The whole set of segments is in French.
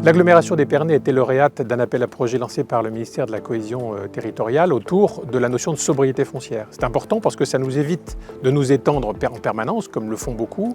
L'agglomération d'Épernay était lauréate d'un appel à projet lancé par le ministère de la Cohésion territoriale autour de la notion de sobriété foncière. C'est important parce que ça nous évite de nous étendre en permanence, comme le font beaucoup,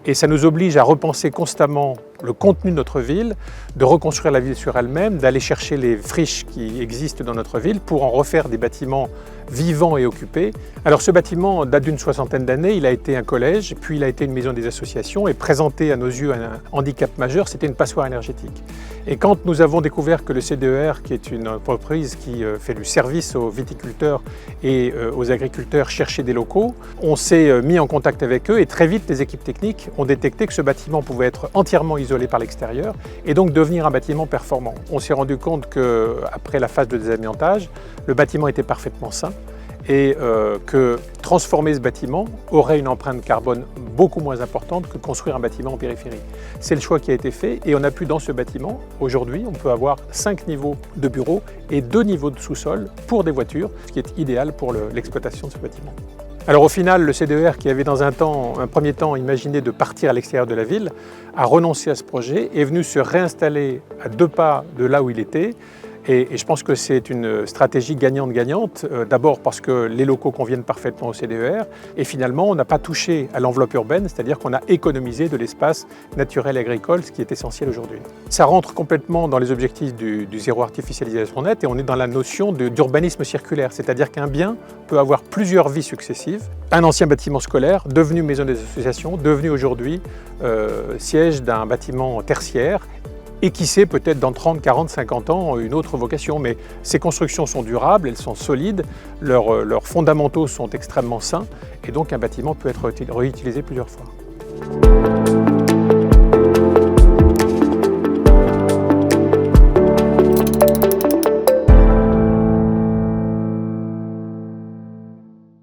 et ça nous oblige à repenser constamment le contenu de notre ville, de reconstruire la ville sur elle-même, d'aller chercher les friches qui existent dans notre ville pour en refaire des bâtiments vivants et occupés. Alors ce bâtiment date d'une soixantaine d'années, il a été un collège, puis il a été une maison des associations et présenté à nos yeux un handicap majeur, c'était une passoire énergétique. Et quand nous avons découvert que le CDER, qui est une entreprise qui fait du service aux viticulteurs et aux agriculteurs, cherchait des locaux, on s'est mis en contact avec eux et très vite les équipes techniques ont détecté que ce bâtiment pouvait être entièrement isolé par l'extérieur et donc devenir un bâtiment performant. On s'est rendu compte qu'après la phase de désamiantage, le bâtiment était parfaitement sain et que transformer ce bâtiment aurait une empreinte carbone beaucoup moins importante que construire un bâtiment en périphérie. C'est le choix qui a été fait et on a pu dans ce bâtiment, aujourd'hui, on peut avoir 5 niveaux de bureaux et 2 niveaux de sous-sol pour des voitures, ce qui est idéal pour l'exploitation de ce bâtiment. Alors au final, le CDER, qui avait dans un premier temps imaginé de partir à l'extérieur de la ville, a renoncé à ce projet et est venu se réinstaller à 2 pas de là où il était. Et je pense que c'est une stratégie gagnante-gagnante, d'abord parce que les locaux conviennent parfaitement au CDER, et finalement on n'a pas touché à l'enveloppe urbaine, c'est-à-dire qu'on a économisé de l'espace naturel agricole, ce qui est essentiel aujourd'hui. Ça rentre complètement dans les objectifs du zéro artificialisation nette, et on est dans la notion d'urbanisme circulaire, c'est-à-dire qu'un bien peut avoir plusieurs vies successives. Un ancien bâtiment scolaire, devenu maison des associations, devenu aujourd'hui siège d'un bâtiment tertiaire, et qui sait, peut-être dans 30, 40, 50 ans, une autre vocation. Mais ces constructions sont durables, elles sont solides, leurs fondamentaux sont extrêmement sains, et donc un bâtiment peut être réutilisé plusieurs fois.